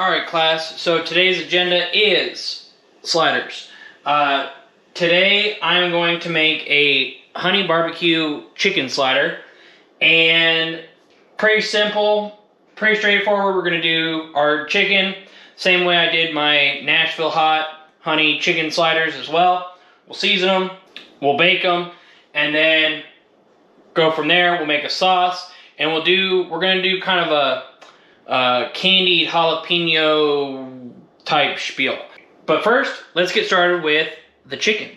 Alright class, so today's agenda is sliders. Today I'm going to make a honey barbecue chicken slider, and pretty simple, pretty straightforward. We're going to do our chicken same way I did my Nashville hot honey chicken sliders as well. We'll season them, we'll bake them, and then go from there. We'll make a sauce, and we're going to do kind of a candied jalapeno type spiel. But first, let's get started with the chicken.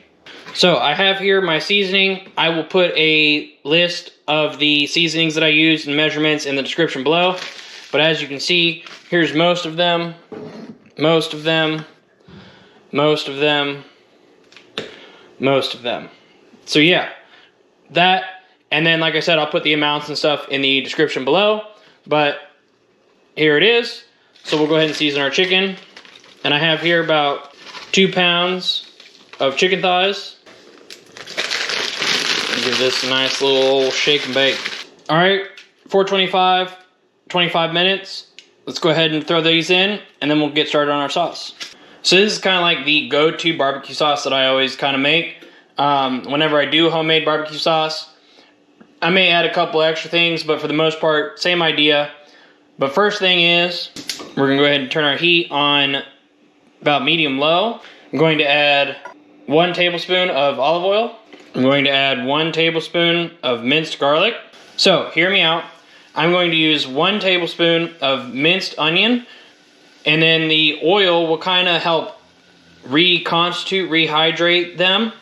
So I have here my seasoning. I will put a list of the seasonings that I use and measurements in the description below. But as you can see, here's most of them, most of them, most of them, most of them. So yeah, that, and then like I said, I'll put the amounts and stuff in the description below. But here it is. So we'll go ahead and season our chicken. And I have here about 2 pounds of chicken thighs. Give this a nice little shake and bake. All right, 425, 25 minutes. Let's go ahead and throw these in, and then we'll get started on our sauce. So this is kind of like the go-to barbecue sauce that I always kind of make. Whenever I do homemade barbecue sauce, I may add a couple extra things, but for the most part, same idea. But first thing is, we're going to go ahead and turn our heat on about medium-low. I'm going to add 1 tablespoon of olive oil. I'm going to add 1 tablespoon of minced garlic. So, hear me out. I'm going to use 1 tablespoon of minced onion, and then the oil will kind of help reconstitute, rehydrate them.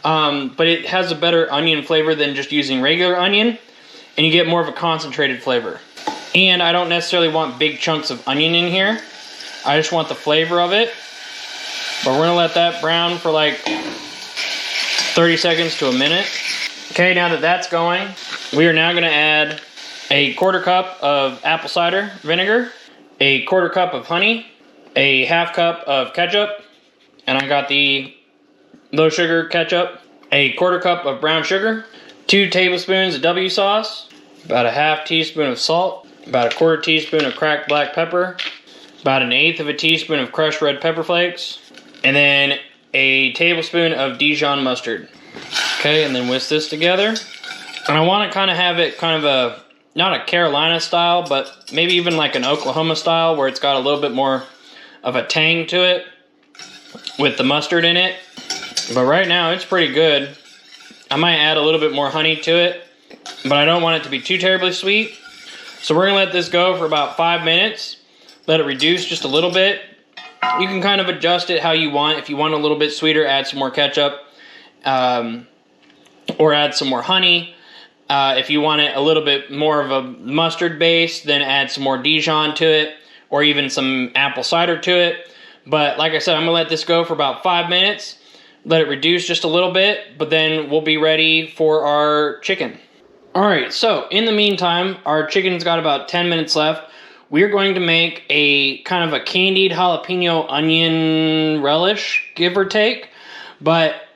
But it has a better onion flavor than just using regular onion, and you get more of a concentrated flavor. And I don't necessarily want big chunks of onion in here. I just want the flavor of it. But we're going to let that brown for like 30 seconds to a minute. Okay, now that that's going, we are now going to add a 1/4 cup of apple cider vinegar, a 1/4 cup of honey, a 1/2 cup of ketchup, and I got the low sugar ketchup, a 1/4 cup of brown sugar, 2 tablespoons of W sauce, about a 1/2 teaspoon of salt, about a 1/4 teaspoon of cracked black pepper, about 1/8 of a teaspoon of crushed red pepper flakes, and then a tablespoon of Dijon mustard. Okay, and then whisk this together. And I want to kind of have it kind of a, not a Carolina style, but maybe even like an Oklahoma style, where it's got a little bit more of a tang to it with the mustard in it. But right now it's pretty good. I might add a little bit more honey to it, but I don't want it to be too terribly sweet. So we're going to let this go for about 5 minutes. Let it reduce just a little bit. You can kind of adjust it how you want. If you want a little bit sweeter, add some more ketchup. Or add some more honey. If you want it a little bit more of a mustard base, then add some more Dijon to it. Or even some apple cider to it. But like I said, I'm going to let this go for about 5 minutes. Let it reduce just a little bit. But then we'll be ready for our chicken. Alright, so in the meantime, our chicken's got about 10 minutes left. We're going to make a kind of a candied jalapeno onion relish, give or take. But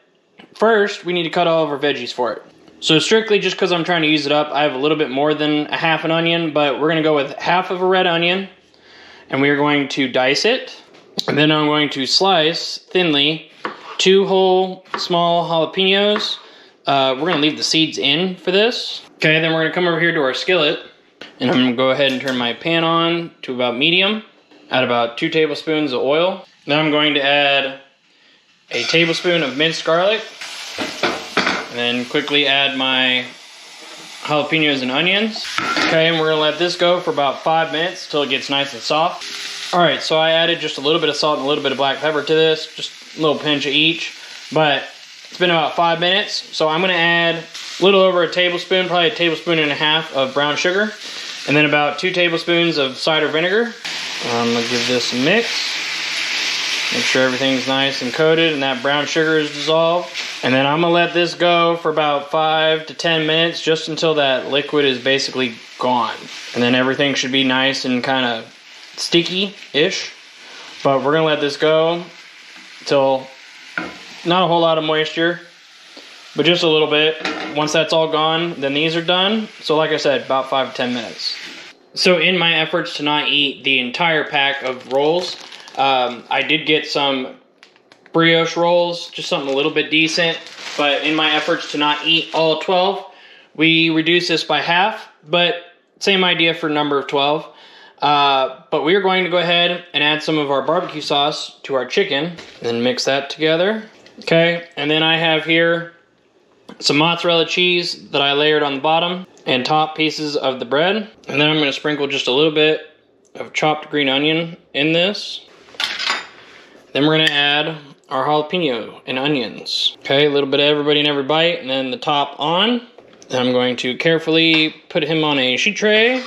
first, we need to cut all of our veggies for it. So strictly just because I'm trying to use it up, I have a little bit more than a 1/2 an onion, but we're going to go with 1/2 of a red onion. And we are going to dice it. And then I'm going to slice thinly 2 whole small jalapenos. We're going to leave the seeds in for this. Okay, then we're going to come over here to our skillet. And I'm going to go ahead and turn my pan on to about medium. Add about 2 tablespoons of oil. Then I'm going to add a tablespoon of minced garlic. And then quickly add my jalapenos and onions. Okay, and we're going to let this go for about 5 minutes until it gets nice and soft. Alright, so I added just a little bit of salt and a little bit of black pepper to this. Just a little pinch of each. But it's been about 5 minutes, so I'm going to add a little over a tablespoon, probably a tablespoon and a half of brown sugar, and then about 2 tablespoons of cider vinegar. I'm going to give this a mix. Make sure everything's nice and coated and that brown sugar is dissolved. And then I'm going to let this go for about 5 to 10 minutes, just until that liquid is basically gone. And then everything should be nice and kind of sticky-ish. But we're going to let this go until not a whole lot of moisture, but just a little bit. Once that's all gone, then these are done. So like I said, about 5 to 10 minutes. So in my efforts to not eat the entire pack of rolls, I did get some brioche rolls, just something a little bit decent. But in my efforts to not eat all 12, we reduced this by half, but same idea for number of 12. But we are going to go ahead and add some of our barbecue sauce to our chicken, and then mix that together. Okay, and then I have here some mozzarella cheese that I layered on the bottom and top pieces of the bread. And then I'm going to sprinkle just a little bit of chopped green onion in this. Then we're going to add our jalapeno and onions. Okay, a little bit of everybody in every bite, and then the top on. Then I'm going to carefully put him on a sheet tray.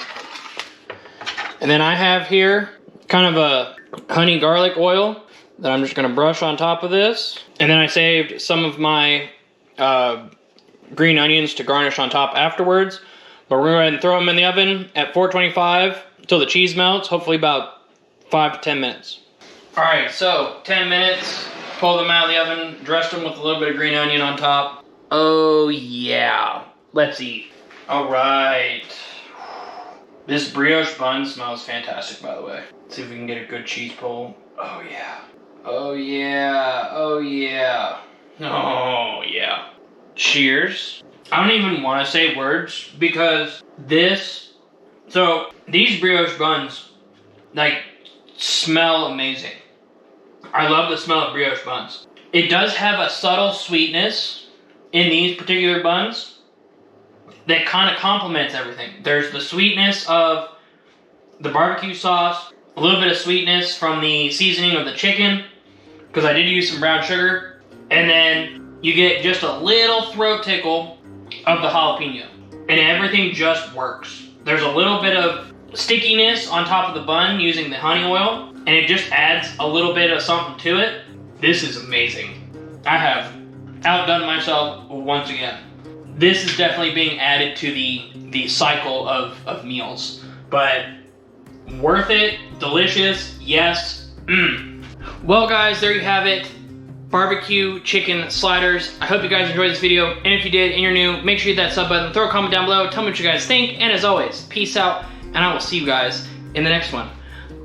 And then I have here kind of a honey garlic oil that I'm just going to brush on top of this. And then I saved some of my green onions to garnish on top afterwards. But we're going to go ahead and throw them in the oven at 425 until the cheese melts, hopefully about 5 to 10 minutes. Alright, so 10 minutes, pull them out of the oven, dress them with a little bit of green onion on top. Oh yeah, let's eat. Alright. This brioche bun smells fantastic, by the way. Let's see if we can get a good cheese pull. Oh yeah. Oh yeah. Oh yeah. Oh yeah. Cheers. I don't even want to say words because so these brioche buns, like, smell amazing. I love the smell of brioche buns. It does have a subtle sweetness in these particular buns that kind of complements everything. There's the sweetness of the barbecue sauce, a little bit of sweetness from the seasoning of the chicken, because I did use some brown sugar, and then you get just a little throat tickle of the jalapeno, and everything just works. There's a little bit of stickiness on top of the bun using the honey oil, and it just adds a little bit of something to it. This is amazing. I have outdone myself once again. This is definitely being added to the cycle of meals, but worth it, delicious, yes. Well guys, there you have it. Barbecue chicken sliders. I hope you guys enjoyed this video, and if you did and you're new, make sure you hit that sub button, throw a comment down below, tell me what you guys think, and as always, peace out, and I will see you guys in the next one.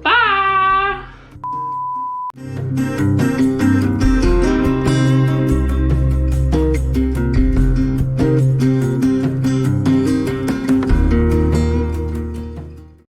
Bye!